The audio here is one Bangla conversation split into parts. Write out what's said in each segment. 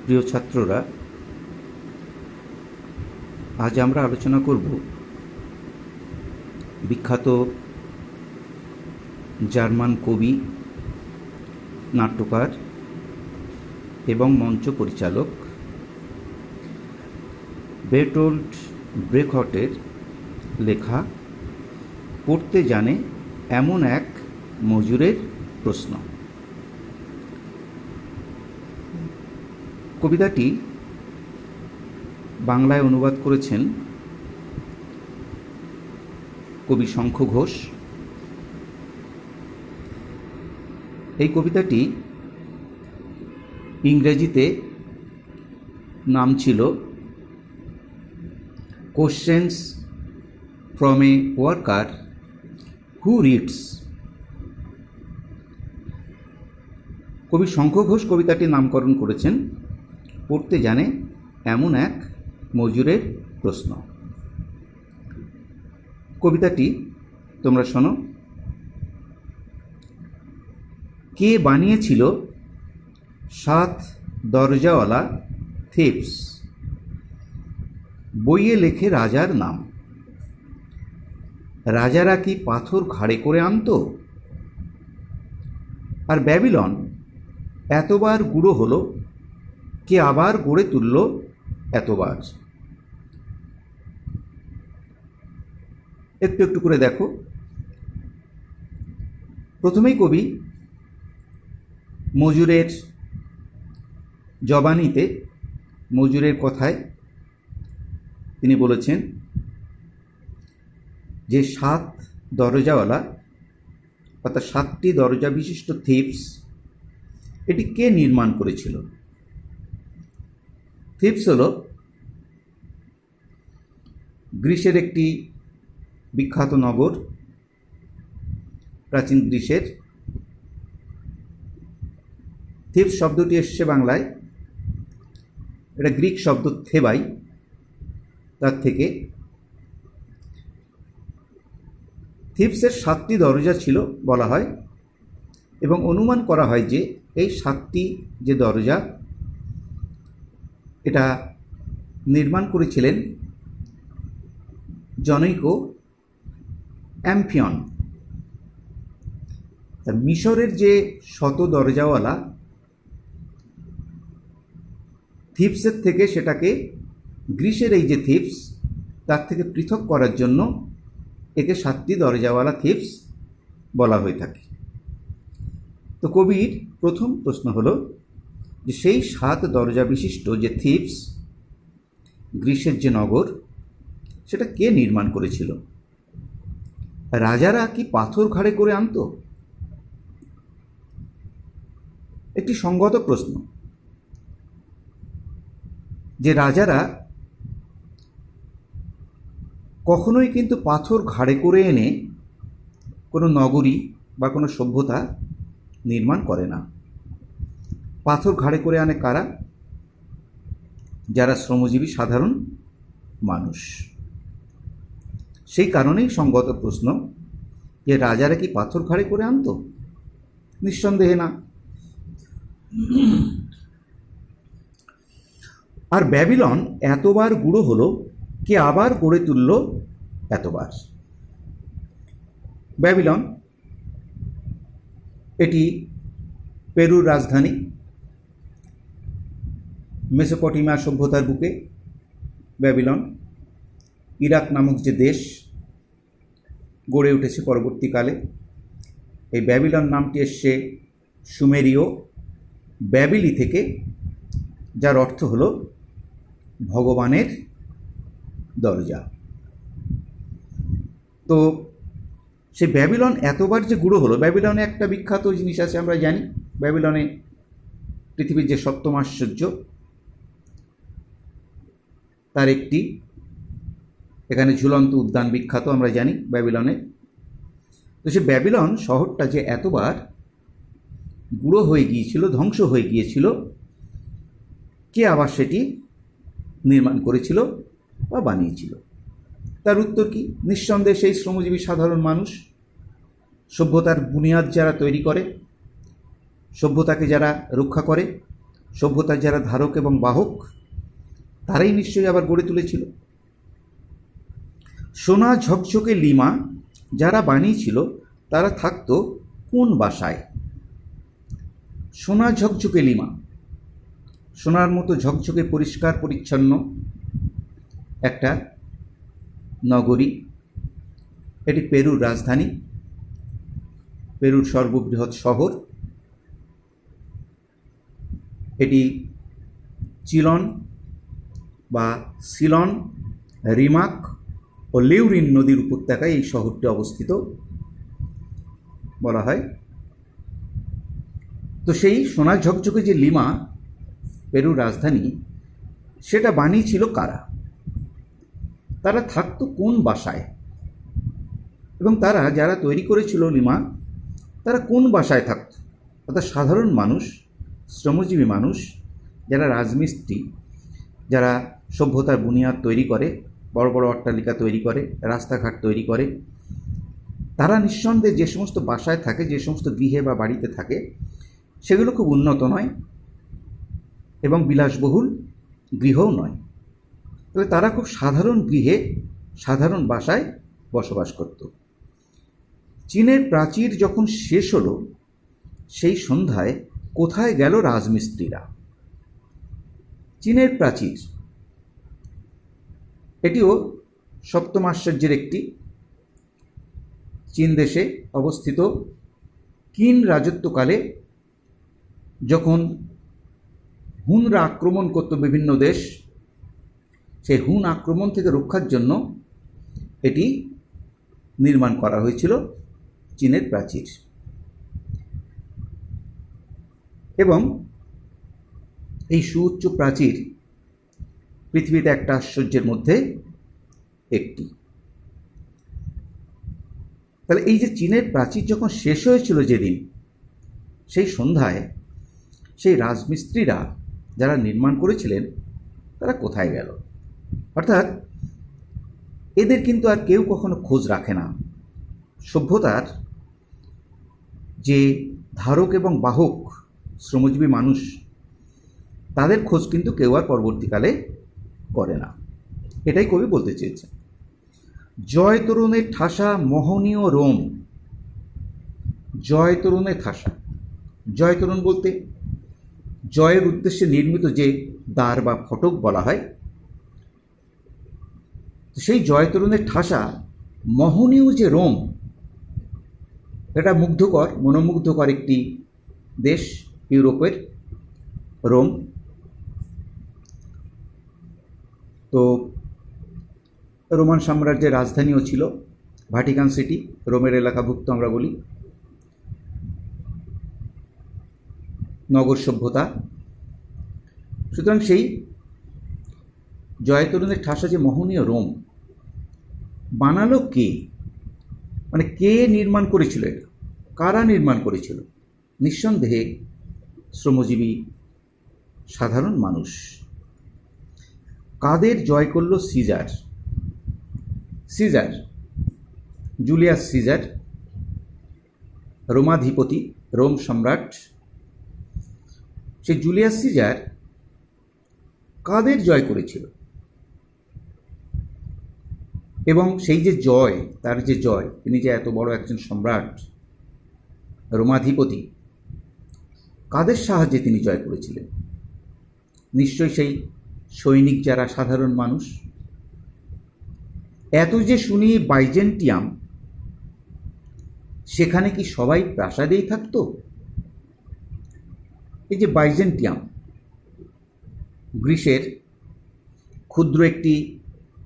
প্রিয় ছাত্ররা, আজ আমরা আলোচনা করব বিখ্যাত জার্মান কবি, নাট্যকার এবং মঞ্চ পরিচালক বেরটোল্ট ব্রেখটের লেখা পড়তে জানে এমন এক মজুরের প্রশ্ন। কবিতাটি বাংলায় অনুবাদ করেছেন কবি শঙ্খ ঘোষ। এই কবিতাটি ইংরেজিতে নাম ছিল questions from a worker who reads. কবি শঙ্খ ঘোষ কবিতাটির নামকরণ করেছেন পড়তে জানে এমন এক মজুরের প্রশ্ন। কবিতাটি তোমরা শোনো। কে বানিয়েছিল 7 দরজাওয়ালা থেপস? বইয়ে লেখে রাজার নাম। রাজারা কি পাথর ঘাড়ে করে আনতো? আর ব্যাবিলন এতবার গুঁড়ো হলো, কে আবার গড়ে তুলল এতবার? একটু একটু করে দেখো। প্রথমেই কবি মজুরের জবানিতে, মজুরের কথায় তিনি বলেছেন যে 7 দরজাওয়ালা অর্থাৎ 7টি দরজা বিশিষ্ট থেপস এটি কে নির্মাণ করেছিল? থেপস হল গ্রিসের একটি বিখ্যাত নগর, প্রাচীন গ্রিসের। থেপস শব্দটি এসছে বাংলায়, এটা গ্রিক শব্দ থেবাই, তার থেকে। থেপসের 7টি দরজা ছিল বলা হয়, এবং অনুমান করা হয় যে এই 7টি যে দরজা এটা নির্মাণ করেছিলেন জনৈক অ্যাম্ফিয়ন। মিশরের যে 100 দরজাওয়ালা থেপসের থেকে সেটাকে গ্রিসের এই যে থেপস তার থেকে পৃথক করার জন্য একে 7টি দরজাওয়ালা থেপস বলা হয়ে থাকে। তো কবির প্রথম প্রশ্ন হলো যে সেই 7 দরজা বিশিষ্ট যে থেপস, গ্রিসের যে নগর, সেটা কে নির্মাণ করেছিল? রাজারা কি পাথর ঘাড়ে করে আনতো? একটি সঙ্গত প্রশ্ন যে রাজারা কখনোই কিন্তু পাথর ঘাড়ে করে এনে কোনো নগরী বা কোনো সভ্যতা নির্মাণ করে না। পাথর ঘাড়ে করে আনে কারা? যারা শ্রমজীবী সাধারণ মানুষ। সেই কারণেই সঙ্গত প্রশ্ন যে রাজারা কি পাথর ঘাড়ে করে আনতো? নিঃসন্দেহে না। আর ব্যাবিলন এতবার গুঁড়ো হলো, কে আবার গড়ে তুলল এতবার? ব্যাবিলন এটি পেরুর রাজধানী। মেসোপটেমিয়া সভ্যতার বুকে ব্যাবিলন, ইরাক নামক যে দেশ গড়ে উঠেছে পরবর্তীকালে। এই ব্যাবিলন নামটি এসছে সুমেরীয় ব্যাবিলি থেকে, যার অর্থ হলো ভগবানের দরজা। তো সেই ব্যাবিলন এতবার যে গুঁড়ো হলো, ব্যাবিলনে একটা বিখ্যাত জিনিস আছে আমরা জানি। ব্যাবিলনে পৃথিবীর যে 7ম আশ্চর্য তার একটি, এখানে ঝুলন্ত উদ্যান বিখ্যাত আমরা জানি ব্যাবিলনে। তো সে ব্যাবিলন শহরটা যে এতবার গুঁড়ো হয়ে গিয়েছিল, ধ্বংস হয়ে গিয়েছিল, কে আবার সেটি নির্মাণ করেছিল বা বানিয়েছিল? তার উত্তর কি? নিঃসন্দেহে সেই শ্রমজীবী সাধারণ মানুষ। সভ্যতার বুনিয়াদ যারা তৈরি করে, সভ্যতাকে যারা রক্ষা করে, সভ্যতার যারা ধারক এবং বাহক তারাই নিশ্চয়ই আবার গড়ে তুলেছিল। সোনা ঝকঝকে লিমা যারা বানিয়েছিল তারা থাকতো কোন বাসায়? সোনা ঝকঝকে লিমা, সোনার মতো ঝকঝকে পরিষ্কার পরিচ্ছন্ন একটা নগরী, এটি পেরুর রাজধানী, পেরুর সর্ববৃহৎ শহর। এটি চিলন বা সিলন, রিমাক ও লিউরিন নদীর উপত্যকায় এই শহরটি অবস্থিত বলা হয়। তো সেই সোনা ঝকঝকে যে লিমা, পেরুর রাজধানী, সেটা বানিয়েছিল কারা? তারা থাকতো কোন বাসায়? এবং তারা যারা তৈরি করেছিল লিমা, তারা কোন বাসায় থাকত? অর্থাৎ সাধারণ মানুষ, শ্রমজীবী মানুষ, যারা রাজমিস্ত্রি, যারা সভ্যতার বুনিয়াদ তৈরি করে, বড় বড় অট্টালিকা তৈরি করে, রাস্তাঘাট তৈরি করে, তারা নিঃসন্দেহে যে সমস্ত বাসায় থাকে, যে সমস্ত গৃহে বা বাড়িতে থাকে, সেগুলো খুব উন্নত নয় এবং বিলাসবহুল গৃহও নয়। তবে তারা খুব সাধারণ গৃহে, সাধারণ বাসায় বসবাস করত। চীনের প্রাচীর যখন শেষ হলো, সেই সন্ধ্যায় কোথায় গেল রাজমিস্ত্রিরা? চীনের প্রাচীর, এটিও সপ্তম আশ্চর্যের একটি। চীন দেশে অবস্থিত। কিন রাজত্বকালে যখন হুনরা আক্রমণ করত বিভিন্ন দেশ, সেই হুন আক্রমণ থেকে রক্ষার জন্য এটি নির্মাণ করা হয়েছিল, চীনের প্রাচীর। এবং এই সুউচ্চ প্রাচীর পৃথিবীতে একটা আশ্চর্যের মধ্যে একটি। তাহলে এই যে চীনের প্রাচীর যখন শেষ হয়েছিল যেদিন, সেই সন্ধ্যায় সেই রাজমিস্ত্রিরা যারা নির্মাণ করেছিলেন তারা কোথায় গেল? অর্থাৎ এদের কিন্তু আর কেউ কখনো খোঁজ রাখে না। সভ্যতার যে ধারক এবং বাহক শ্রমজীবী মানুষ, তাদের খোঁজ কিন্তু কেউ আর পরবর্তীকালে করে না। এটাই কবি বলতে চেয়েছেন। জয় তরুণের ঠাসা মোহনীয় রোম। জয় তরুণের ঠাসা, জয় তরুণ বলতে জয়ের উদ্দেশ্যে নির্মিত যে দ্বার বা ফটক বলা হয়, সেই জয় তরুণের ঠাসা মোহনীয় যে রোম, এটা মুগ্ধকর, মনোমুগ্ধকর একটি দেশ, ইউরোপের রোম। তো রোমান সাম্রাজ্যের রাজধানীও ছিল, ভাটিকান সিটি, রোমের এলাকাভুক্ত আমরা বলি। নগর সভ্যতা। সুতরাং সেই জয় তরুণের ঠাসা যে মোহনীয় রোম বানালো কে? মানে কে নির্মাণ করেছিল এটা? কারা নির্মাণ করেছিল? নিঃসন্দেহে শ্রমজীবী সাধারণ মানুষ। কাদের জয় করল সিজার? সিজার, জুলিয়াস সিজার, রোমাধিপতি, রোম সম্রাট। সেই জুলিয়াস সিজার কাদের জয় করেছিল? এবং সেই যে জয়, তার যে জয়, তিনি যে এত বড় একজন সম্রাট, রোমাধিপতি, কাদের সাহায্যে তিনি জয় করেছিলেন? নিশ্চয়ই সেই সৈনিক যারা সাধারণ মানুষ। এত যে শুনি বাইজেন্টিয়াম, সেখানে কি সবাই প্রাসাদেই থাকতো? এই যে বাইজেন্টিয়াম, গ্রিসের ক্ষুদ্র একটি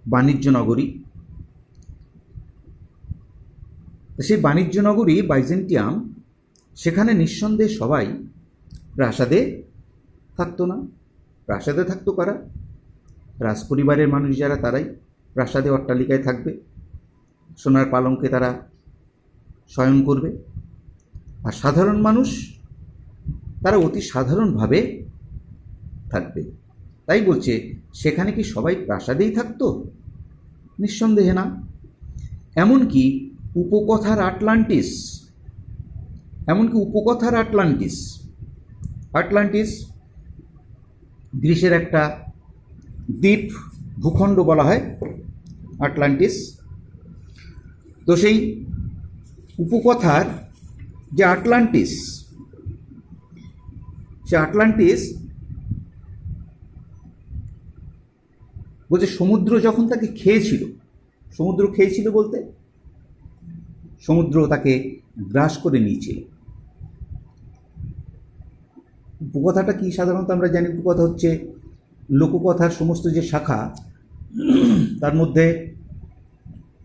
বাণিজ্য নগরী, সেই বাণিজ্য নগরী বাইজেন্টিয়াম, সেখানে নিঃসন্দেহে সবাই প্রাসাদে থাকতো না। প্রাসাদে থাকতো কারা? রাজপরিবারের মানুষ যারা, তারাই প্রাসাদে অট্টালিকায় থাকবে, সোনার পালঙ্কে তারা শয়ন করবে। আর সাধারণ মানুষ, তারা অতি সাধারণভাবে থাকবে। তাই বলছে, সেখানে কি সবাই প্রাসাদেই থাকতো? নিঃসন্দেহে না। এমনকি উপকথার আটলান্টিস, আটলান্টিস গ্রিসের একটা দ্বীপ ভূখণ্ড বলা হয় আটলান্টিস। তো সেই উপকথার যে আটলান্টিস, সে আটলান্টিস বলছে সমুদ্র যখন তাকে খেয়েছিল, সমুদ্র খেয়েছিল বলতে সমুদ্র তাকে গ্রাস করে নিয়েছিল। উপকথাটা কি সাধারণত আমরা জানি, উপকথা হচ্ছে লোককথার সমস্ত যে শাখা, তার মধ্যে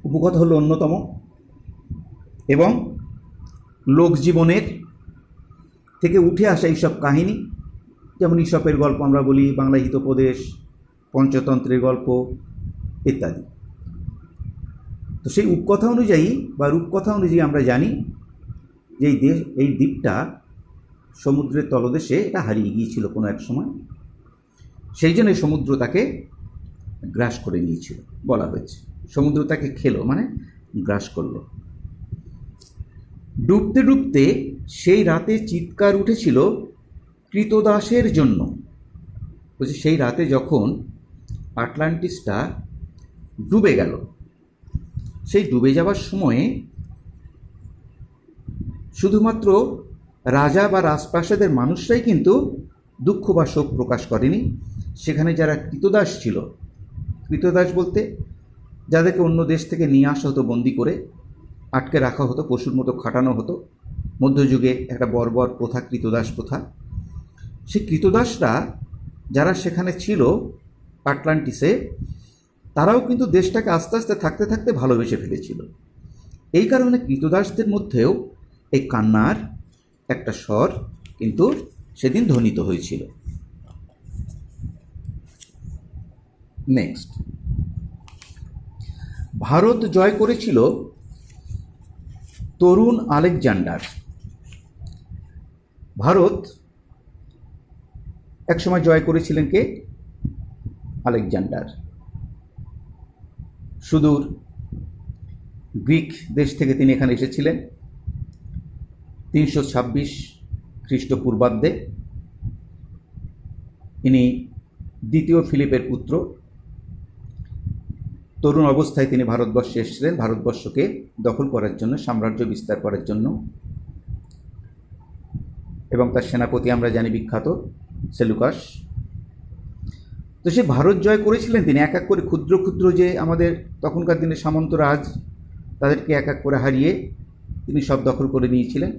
উপকথা হলো অন্যতম, এবং লোকজীবনের থেকে উঠে আসা এইসব কাহিনী, যেমন ঈশপের গল্প আমরা বলি, বাংলা হিতোপদেশ, পঞ্চতন্ত্রের গল্প ইত্যাদি। তো সেই উপকথা অনুযায়ী বা রূপকথা অনুযায়ী আমরা জানি যে এই দ্বীপটা সমুদ্রের তলদেশে এটা হারিয়ে গিয়েছিল কোনো এক সময়, সেই জন্য সমুদ্র তাকে গ্রাস করে নিয়েছিল বলা হয়েছে। সমুদ্র তাকে খেলো মানে গ্রাস করলো। ডুবতে ডুবতে সেই রাতে চিৎকার উঠেছিল কৃতদাসের জন্য। বলছে সেই রাতে যখন আটলান্টিসটা ডুবে গেল, সেই ডুবে যাওয়ার সময়ে শুধুমাত্র রাজা বা রাজপ্রাসাদের মানুষরাই কিন্তু দুঃখ বা শোক প্রকাশ করেনি। সেখানে যারা কৃতদাস ছিল, কৃতদাস বলতে যাদেরকে অন্য দেশ থেকে নিয়ে আসা হতো, বন্দি করে আটকে রাখা হতো, পশুর মতো খাটানো হতো, মধ্যযুগে একটা বর্বর প্রথা কৃতদাস প্রথা। সেই কৃতদাসরা যারা সেখানে ছিল আটলান্টিসে, তারাও কিন্তু দেশটাকে আস্তে আস্তে থাকতে থাকতে ভালোবেসে ফেলেছিল। এই কারণে কৃতদাসদের মধ্যেও এই কান্নার একটা স্বর কিন্তু সেদিন ধ্বনিত হয়েছিল। নেক্সট, ভারত জয় করেছিল তরুণ আলেকজান্ডার। ভারত একসময় জয় করেছিলেন কে? আলেকজান্ডার। সুদূর গ্রিক দেশ থেকে তিনি এখানে এসেছিলেন 326 খ্রিস্টপূর্বাব্দে। ইনি দ্বিতীয় ফিলিপের পুত্র। তরুণ অবস্থায় তিনি ভারতবর্ষে এসেছিলেন ভারতবর্ষকে দখল করার জন্য, সাম্রাজ্য বিস্তার করার জন্য, এবং তার সেনাপতি আমরা জানি বিখ্যাত সেলুকাস। তো সে ভারত জয় করেছিলেন তিনি এক এক করে, ক্ষুদ্র ক্ষুদ্র যে আমাদের তখনকার দিনে সামন্তরাজ, তাদেরকে এক এক করে হারিয়ে তিনি সব দখল করে নিয়েছিলেন।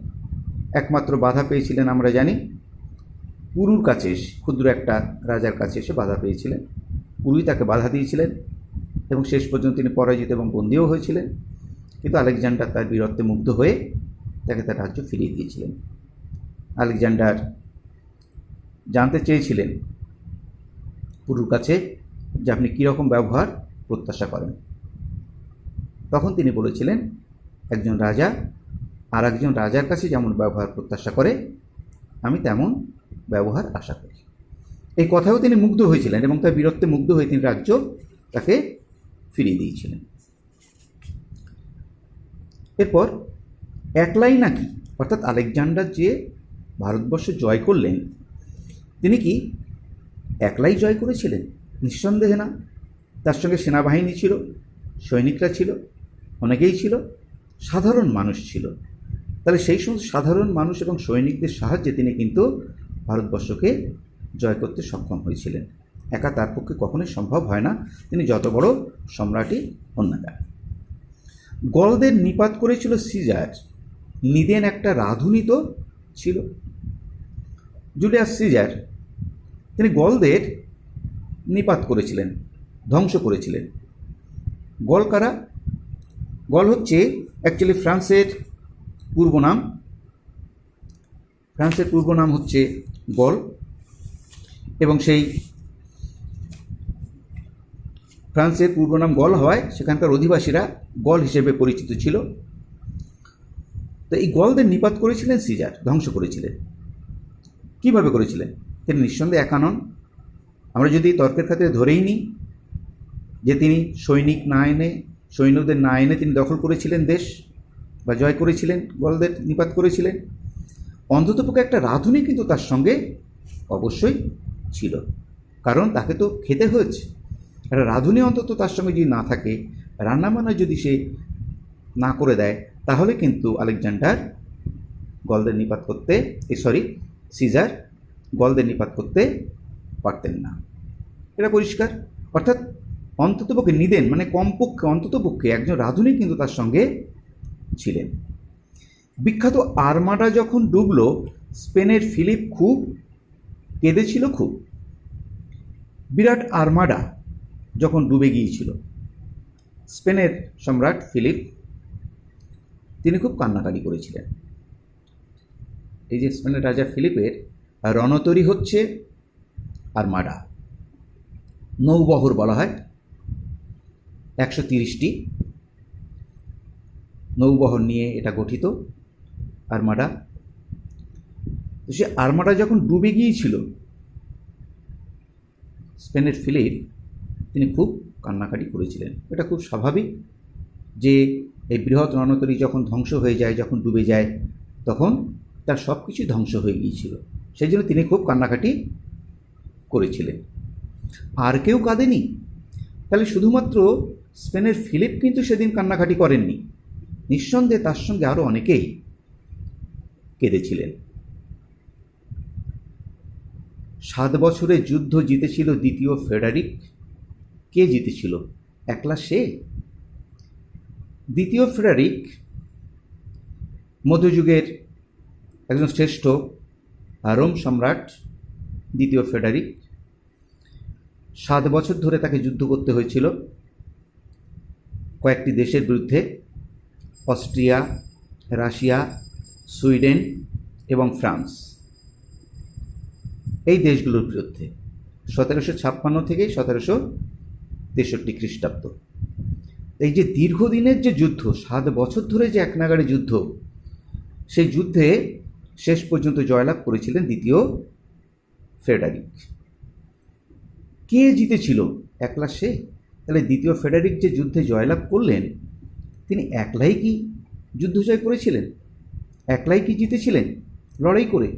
একমাত্র বাধা পেয়েছিলেন আমরা জানি পুরুর কাছে এসে, ক্ষুদ্র একটা রাজার কাছে এসে বাধা পেয়েছিলেন। পুরুই তাকে বাধা দিয়েছিলেন এবং শেষ পর্যন্ত তিনি পরাজিত এবং বন্দীও হয়েছিলেন। কিন্তু আলেকজান্ডার তার বীরত্বে মুগ্ধ হয়ে তাকে তার রাজ্য ফিরিয়ে দিয়েছিলেন। আলেকজান্ডার জানতে চেয়েছিলেন পুরুর কাছে যে আপনি কীরকম ব্যবহার প্রত্যাশা করেন। তখন তিনি বলেছিলেন একজন রাজা আর একজন রাজার কাছে যেমন ব্যবহার প্রত্যাশা করে, আমি তেমন ব্যবহার আশা করি। এই কথাও তিনি মুগ্ধ হয়েছিলেন এবং তার বীরত্বে মুগ্ধ হয়ে তিনি রাজ্য তাকে ফিরিয়ে দিয়েছিলেন। এরপর একলাই নাকি, অর্থাৎ আলেকজান্ডার যে ভারতবর্ষ জয় করলেন, তিনি কি একলাই জয় করেছিলেন? নিঃসন্দেহে না। তার সঙ্গে সেনাবাহিনী ছিল, সৈনিকরা ছিল, অনেকেই ছিল, সাধারণ মানুষ ছিল। তাহলে সেই সমস্ত সাধারণ মানুষ এবং সৈনিকদের সাহায্যে তিনি কিন্তু ভারতবর্ষকে জয় করতে সক্ষম হয়েছিলেন। একা তার পক্ষে কখনোই সম্ভব হয় না, তিনি যত বড় সম্রাটই হন না কেন। গলদের নিপাত করেছিল সিজার। নিদেন একটা রাঁধুনি তো ছিল, জুলিয়াস সিজার। তিনি গলদের নিপাত করেছিলেন, ধ্বংস করেছিলেন। গল কারা? গল হচ্ছে অ্যাকচুয়ালি ফ্রান্সের পূর্ব নাম। ফ্রান্সের পূর্ব নাম হচ্ছে গল, এবং সেই ফ্রান্সের পূর্ব নাম গল হওয়ায় সেখানকার অধিবাসীরা গল হিসেবে পরিচিত ছিল। তো এই গলদের নিপাত করেছিলেন সিজার, ধ্বংস করেছিলেন। কীভাবে করেছিলেন? তিনি নিঃসন্দেহে একা নন। আমরা যদি তর্কের খাতিরে ধরেই নিই যে তিনি সৈন্যদের না এনে তিনি দখল করেছিলেন দেশ বা জয় করেছিলেন, গলদের নিপাত করেছিলেন, অন্ততপক্ষে একটা রাঁধুনি কিন্তু তার সঙ্গে অবশ্যই ছিল। কারণ তাকে তো খেতে হয়েছে। একটা রাঁধুনি অন্তত তার সঙ্গে যদি না থাকে, রান্নাবান্না যদি সে না করে দেয়, তাহলে কিন্তু আলেকজান্ডার গলদের নিপাত করতে সিজার গলদের নিপাত করতে পারতেন না। এটা পরিষ্কার। অর্থাৎ অন্ততপক্ষে নিদেন, মানে কমপক্ষে অন্ততপক্ষে একজন রাঁধুনি কিন্তু তার সঙ্গে ছিলেন। বিখ্যাত আর্মাডা যখন ডুবল, স্পেনের ফিলিপ খুব কেঁদেছিল। খুব বিরাট আর্মাডা যখন ডুবে গিয়েছিল, স্পেনের সম্রাট ফিলিপ তিনি খুব কান্নাকাটি করেছিলেন। এই যে স্পেনের রাজা ফিলিপের রণতরী হচ্ছে আর্মাডা, নৌবহর বলা হয়, 130টি নৌবহর নিয়ে এটা গঠিত আর্মাডা। তো সে আর্মাডা যখন ডুবে গিয়েছিল, স্পেনের ফিলিপ তিনি খুব কান্নাকাটি করেছিলেন। এটা খুব স্বাভাবিক যে এই বৃহৎ রণতরী যখন ধ্বংস হয়ে যায়, যখন ডুবে যায়, তখন তার সব কিছু ধ্বংস হয়ে গিয়েছিল। সেই জন্য তিনি খুব কান্নাকাটি করেছিলেন। আর কেউ কাঁদেনি? তাহলে শুধুমাত্র স্পেনের ফিলিপ কিন্তু সেদিন কান্নাকাটি করেননি, নিঃসন্দেহে তার সঙ্গে আরও অনেকেই কেঁদেছিলেন। 7 বছরের যুদ্ধ জিতেছিল দ্বিতীয় ফ্রেডারিক। কে জিতেছিল? একলা সে? দ্বিতীয় ফ্রেডারিক মধ্যযুগের একজন শ্রেষ্ঠ রোম সম্রাট। দ্বিতীয় ফ্রেডারিক 7 বছর ধরে তাকে যুদ্ধ করতে হয়েছিল কয়েকটি দেশের বিরুদ্ধে, অস্ট্রিয়া, রাশিয়া, সুইডেন এবং ফ্রান্স, এই দেশগুলোর বিরুদ্ধে 1756 থেকে 1763 খ্রিস্টাব্দ। এই যে দীর্ঘদিনের যে যুদ্ধ, 7 বছর ধরে যে একনাগাড়ে যুদ্ধ, সেই যুদ্ধে শেষ পর্যন্ত জয়লাভ করেছিলেন দ্বিতীয় ফ্রেডারিক। কে জিতেছিল? একলা সে? তাহলে দ্বিতীয় ফ্রেডারিক যে যুদ্ধে জয়লাভ করলেন, তিনি একলাই কি যুদ্ধ জয় করেছিলেন? একলাই কি জিতেছিলেন লড়াই করে?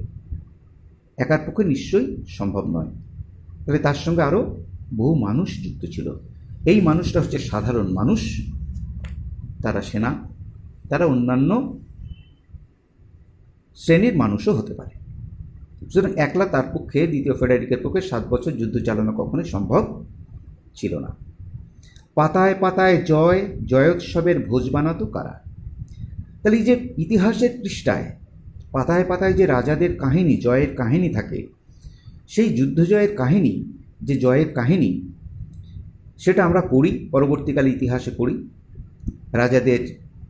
একার পক্ষে নিশ্চয়ই সম্ভব নয়। তাহলে তার সঙ্গে আরও বহু মানুষ যুক্ত ছিল। এই মানুষটা হচ্ছে সাধারণ মানুষ, তারা সেনা, তারা অন্যান্য শ্রেণীর মানুষও হতে পারে। সুতরাং একলা তার পক্ষে, দ্বিতীয় ফ্রেডারিকের পক্ষে 7 বছর যুদ্ধ চালানো কখনোই সম্ভব ছিল না। পাতায় পাতায় জয়োৎসবের ভোজ বানাতো কারা? তাহলে এই যে ইতিহাসের পৃষ্ঠায় পাতায় পাতায় যে রাজাদের কাহিনী, জয়ের কাহিনী থাকে, সেই যুদ্ধজয়ের কাহিনী, যে জয়ের কাহিনী, সেটা আমরা পড়ি, পরবর্তীকালে ইতিহাসে পড়ি। রাজাদের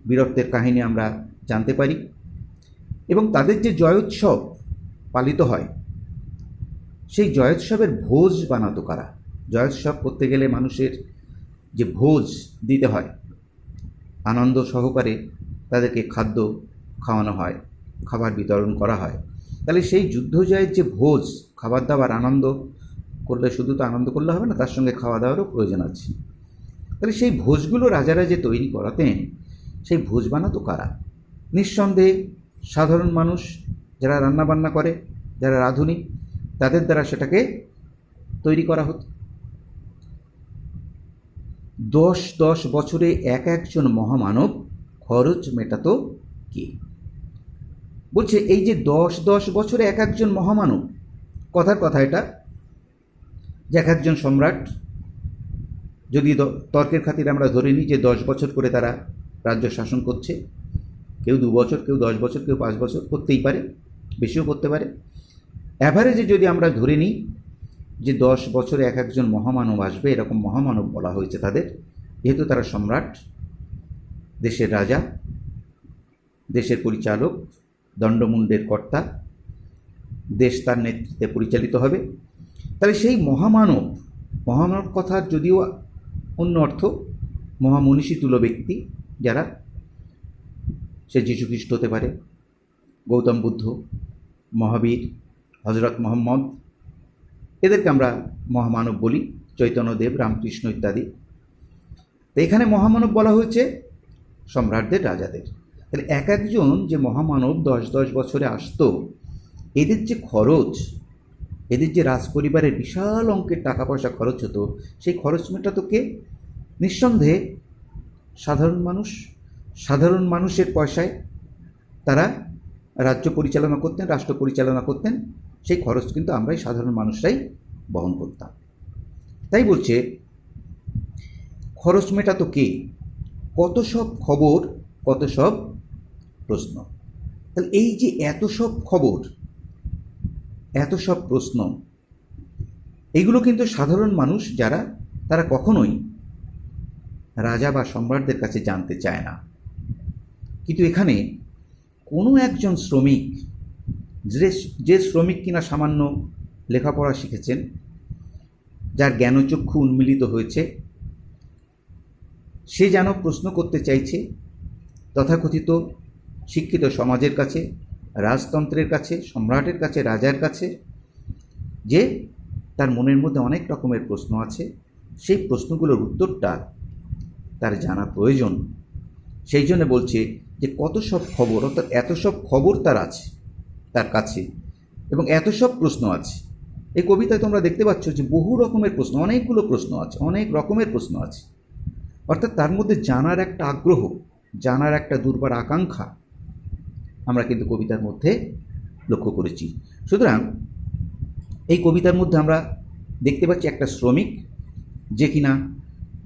বীরত্বের কাহিনী আমরা জানতে পারি, এবং তাদের যে জয়োৎসব পালিত হয়, সেই জয়োৎসবের ভোজ বানাতো কারা? জয়োৎসব করতে গেলে মানুষের যে ভোজ দিতে হয়, আনন্দ সহকারে তাদেরকে খাদ্য খাওয়ানো হয়, খাবার বিতরণ করা হয়। তাহলে সেই যুদ্ধজয়ের যে ভোজ, খাবার দাবার, আনন্দ করলে শুধু তো আনন্দ করলে হবে না, তার সঙ্গে খাওয়া দাওয়ারও প্রয়োজন আছে। তাহলে সেই ভোজগুলো রাজারা যে তৈরি করাতেন, সেই ভোজ বানাতো কারা? নিঃসন্দেহে সাধারণ মানুষ, যারা রান্নাবান্না করে, যারা রাঁধুনি, তাদের দ্বারা সেটাকে তৈরি করা হতো। 10 বছরে একজন মহামানব খরচ মেটাতো কে? বলছে এই যে 10 বছরে একজন মহামানব, কথার কথা এটা, যে একজন সম্রাট, যদি তর্কের খাতিরে আমরা ধরে নিই যে 10 বছর করে তারা রাজ্য শাসন করছে, কেউ 2 বছর, কেউ 10 বছর, কেউ 5 বছর করতেই পারে, বেশিও করতে পারে। অ্যাভারেজে যদি আমরা ধরে নিই যে 10 বছরে একজন মহামানব আসবে, এরকম মহামানব বলা হয়েছে তাদের, যেহেতু তারা সম্রাট, দেশের রাজা, দেশের পরিচালক, দণ্ডমুণ্ডের কর্তা, দেশ তার নেতৃত্বে পরিচালিত হবে। তাহলে সেই মহামানব কথার যদিও অন্য অর্থ, মহামনীষী তুল্য ব্যক্তি যারা, সে যীশুখ্রিস্ট হতে পারে, গৌতম বুদ্ধ, মহাবীর, হজরত মোহাম্মদ, এদেরকে আমরা মহামানব বলি, চৈতন্যদেব, রামকৃষ্ণ ইত্যাদি। তো এখানে মহামানব বলা হয়েছে সম্রাটদের, রাজাদের। তাহলে একজন যে মহামানব 10 বছরে আসতো, এদের যে খরচ, এদের যে রাজ পরিবারের বিশাল অঙ্কের টাকা পয়সা খরচ হতো, সেই খরচ মেটাতো কে? নিঃসন্দেহে সাধারণ মানুষ। সাধারণ মানুষের পয়সায় তারা রাজ্য পরিচালনা করতেন, রাষ্ট্র পরিচালনা করতেন। সেই খরচ কিন্তু আমরাই সাধারণ মানুষরাই বহন করতাম। তাই বলছে খরচ মেটাতো কে? কত সব খবর, কত সব প্রশ্ন। তাহলে এই যে এত সব খবর, এত সব প্রশ্ন, এগুলো কিন্তু সাধারণ মানুষ যারা, তারা কখনোই রাজা বা সম্রাটদের কাছে জানতে চায় না। কিন্তু এখানে কোনো একজন শ্রমিক, যে শ্রমিক কিনা সামান্য লেখাপড়া শিখেছেন, যার জ্ঞানচক্ষু উন্মিলিত হয়েছে, সে যেন প্রশ্ন করতে চাইছে তথাকথিত শিক্ষিত সমাজের কাছে, রাজতন্ত্রের কাছে, সম্রাটের কাছে, রাজার কাছে, যে তার মনের মধ্যে অনেক রকমের প্রশ্ন আছে। সেই প্রশ্নগুলোর উত্তরটা তার জানা প্রয়োজন। সেই জন্য বলছে যে কত সব খবর, অর্থাৎ এত সব খবর তার আছে তার কাছে, এবং এত সব প্রশ্ন আছে। এই কবিতায় তোমরা দেখতে পাচ্ছ যে বহু রকমের প্রশ্ন, অনেকগুলো প্রশ্ন আছে, অনেক রকমের প্রশ্ন আছে। অর্থাৎ তার মধ্যে জানার একটা আগ্রহ, জানার একটা দুর্বার আকাঙ্ক্ষা আমরা কিন্তু কবিতার মধ্যে লক্ষ্য করেছি। সুতরাং এই কবিতার মধ্যে আমরা দেখতে পাচ্ছি একটা শ্রমিক, যে কিনা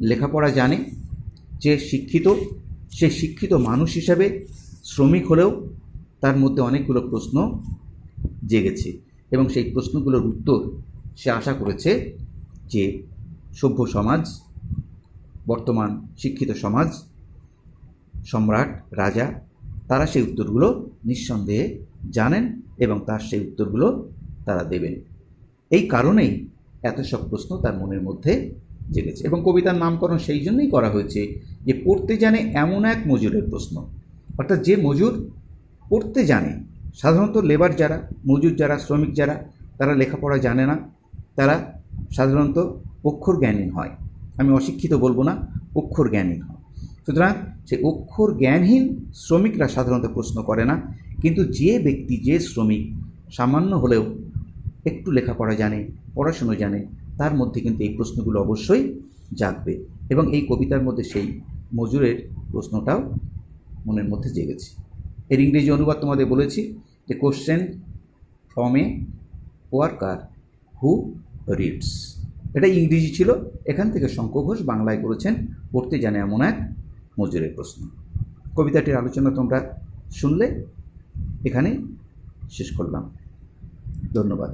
লেখাপড়া জানে, যে শিক্ষিত, সে শিক্ষিত মানুষ হিসাবে শ্রমিক হলেও তার মধ্যে অনেকগুলো প্রশ্ন জেগেছে, এবং সেই প্রশ্নগুলোর উত্তর সে আশা করেছে যে সভ্য সমাজ, বর্তমান শিক্ষিত সমাজ, সম্রাট, রাজা, তারা সেই উত্তরগুলো নিঃসন্দেহে জানেন এবং তার সেই উত্তরগুলো তারা দেবেন। এই কারণেই এত সব প্রশ্ন তার মনের মধ্যে জেগেছে। এবং কবিতার নামকরণ সেই জন্যই করা হয়েছে যে পড়তে জানে এমন এক মজুরের প্রশ্ন। অর্থাৎ যে মজুর পড়তে জানে। সাধারণত লেবার যারা, মজুর যারা, শ্রমিক যারা, তারা লেখাপড়া জানে না, তারা সাধারণত অক্ষর জ্ঞানহীন হয়। আমি অশিক্ষিত বলবো না, অক্ষর জ্ঞানহীন হয়। সুতরাং সেই অক্ষর জ্ঞানহীন শ্রমিকরা সাধারণত প্রশ্ন করে না। কিন্তু যে ব্যক্তি, যে শ্রমিক সামান্য হলেও একটু লেখাপড়া জানে, পড়াশুনো জানে, তার মধ্যে কিন্তু এই প্রশ্নগুলো অবশ্যই জাগবে। এবং এই কবিতার মধ্যে সেই মজুরের প্রশ্নটাও মনের মধ্যে জেগেছে। এর ইংরেজি অনুবাদ তোমাদের বলেছি যে question from a worker who reads. এটা ইংরেজি ছিল, এখান থেকে শঙ্খ ঘোষ বাংলায় করেছেন পড়তে জানে এমন এক মজুরের প্রশ্ন। কবিতাটির আলোচনা তোমরা শুনলে, এখানেই শেষ করলাম। ধন্যবাদ।